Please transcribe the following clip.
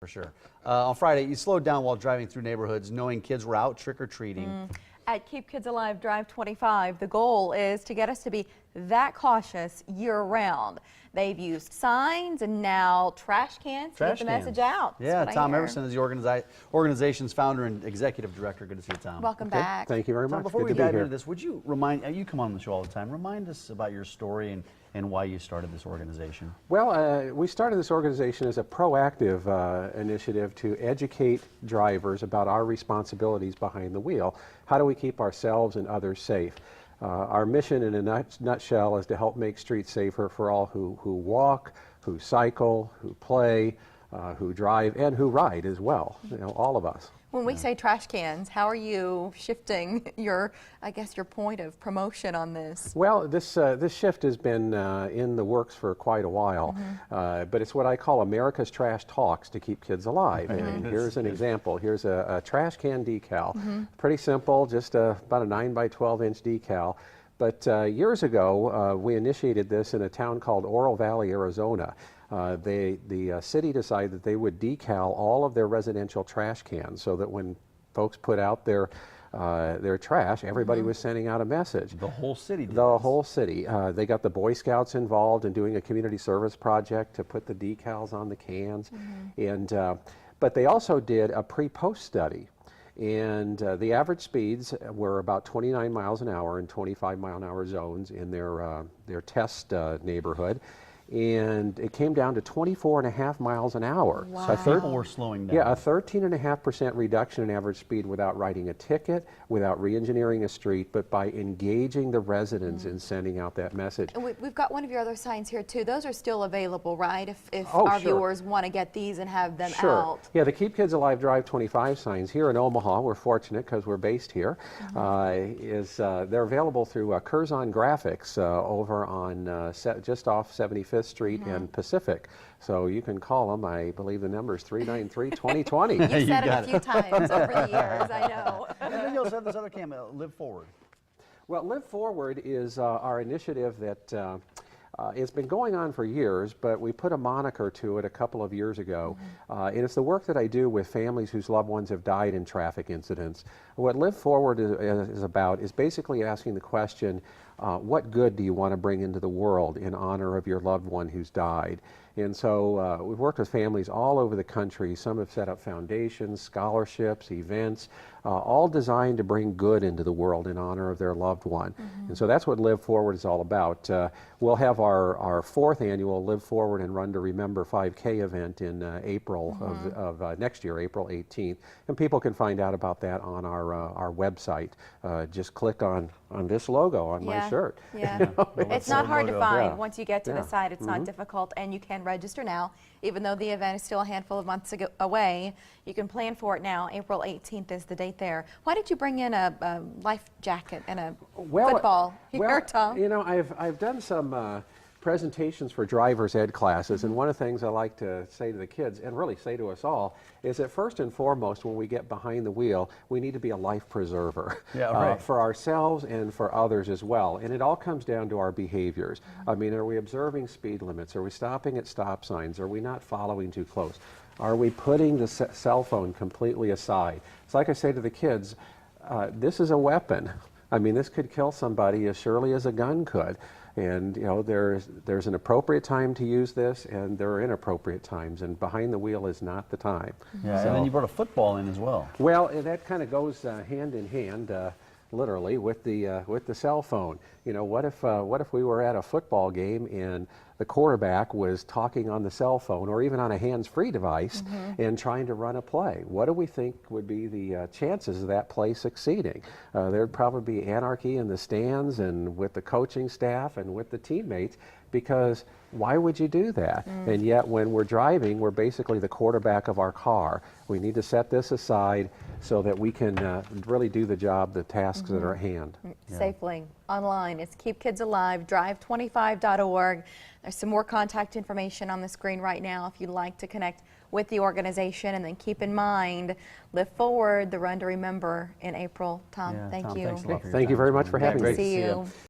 For sure. On Friday, you slowed down while driving through neighborhoods, knowing kids were out trick-or-treating. At Keep Kids Alive Drive 25, the goal is to get us to be that cautious year-round. They've used signs and now trash cans to get the message out. Yeah, Tom Everson is the organization's founder and executive director. Good to see you, Tom. Welcome back. Thank you very much. Tom, before we dive into this, would you you come on the show all the time, remind us about your story and why you started this organization? Well, we started this organization as a proactive initiative to educate drivers about our responsibilities behind the wheel. How do we keep ourselves and others safe? Our mission in a nutshell is to help make streets safer for all who walk, who cycle, who play, who drive, and who ride as well, all of us. When we say trash cans, how are you shifting your, I guess, your point of promotion on this? Well, this shift has been in the works for quite a while, but it's what I call America's Trash Talks to keep kids alive. And here's an example. Here's a trash can decal. Pretty simple, just about a 9 by 12 inch decal. But years ago, we initiated this in a town called Oro Valley, Arizona. The city decided that they would decal all of their residential trash cans so that when folks put out their trash, everybody was sending out a message. The whole city did The whole city. They got the Boy Scouts involved in doing a community service project to put the decals on the cans. But they also did a pre-post study. And the average speeds were about 29 miles an hour in 25-mile-an-hour zones in their test neighborhood. And it came down to 24.5 miles an hour. Wow. So people were slowing down. Yeah, a 13.5% reduction in average speed without writing a ticket, without re-engineering a street, but by engaging the residents in sending out that message. And we've got one of your other signs here too. Those are still available, right? If Oh, our sure. viewers want to get these and have them Sure. out. Yeah, the Keep Kids Alive Drive 25 signs here in Omaha, we're fortunate because we're based here, they're available through Curzon Graphics over on just off 75th Street and Pacific. So you can call them. I believe the number is 393-2020. You've said it a few times over the years, I know. And then you also have this other camera, Live Forward. Well, Live Forward is our initiative that it's been going on for years, but we put a moniker to it a couple of years ago. And it's the work that I do with families whose loved ones have died in traffic incidents. What Live Forward is about is basically asking the question, what good do you want to bring into the world in honor of your loved one who's died? And so we've worked with families all over the country. Some have set up foundations, scholarships, events, all designed to bring good into the world in honor of their loved one. And so that's what Live Forward is all about. We'll have our 4th annual Live Forward and Run to Remember 5K event in April of next year, April 18th. And people can find out about that on our website. Just click on this logo on my shirt. Yeah, it's not hard to find. Yeah. Once you get to the site, it's not difficult, and you can register now. Even though the event is still a handful of months away, you can plan for it now. April 18th is the date there. Why did you bring in a life jacket and a football here, Tom? You know, I've done some presentations for driver's ed classes, and one of the things I like to say to the kids, and really say to us all, is that first and foremost, when we get behind the wheel, we need to be a life preserver for ourselves and for others as well. And it all comes down to our behaviors. I mean, are we observing speed limits? Are we stopping at stop signs? Are we not following too close? Are we putting the cell phone completely aside? It's like I say to the kids, this is a weapon. I mean, this could kill somebody as surely as a gun could. And, you know, there's an appropriate time to use this, and there are inappropriate times, and behind the wheel is not the time. Yeah, and then you brought a football in as well. Well, that kind of goes hand in hand, literally, with the cell phone. You know, what if we were at a football game and the quarterback was talking on the cell phone or even on a hands-free device and trying to run a play? What do we think would be the chances of that play succeeding? There'd probably be anarchy in the stands and with the coaching staff and with the teammates, because why would you do that? And yet when we're driving, we're basically the quarterback of our car. We need to set this aside so that we can really do the job, the tasks that are at hand. Safely. Online, it's Keep Kids Alive, drive25.org. There's some more contact information on the screen right now if you'd like to connect with the organization. And then keep in mind, Live Forward, the Run to Remember in April. Tom, thank you. Thanks a lot for your Thank you time. very much for having me. See you.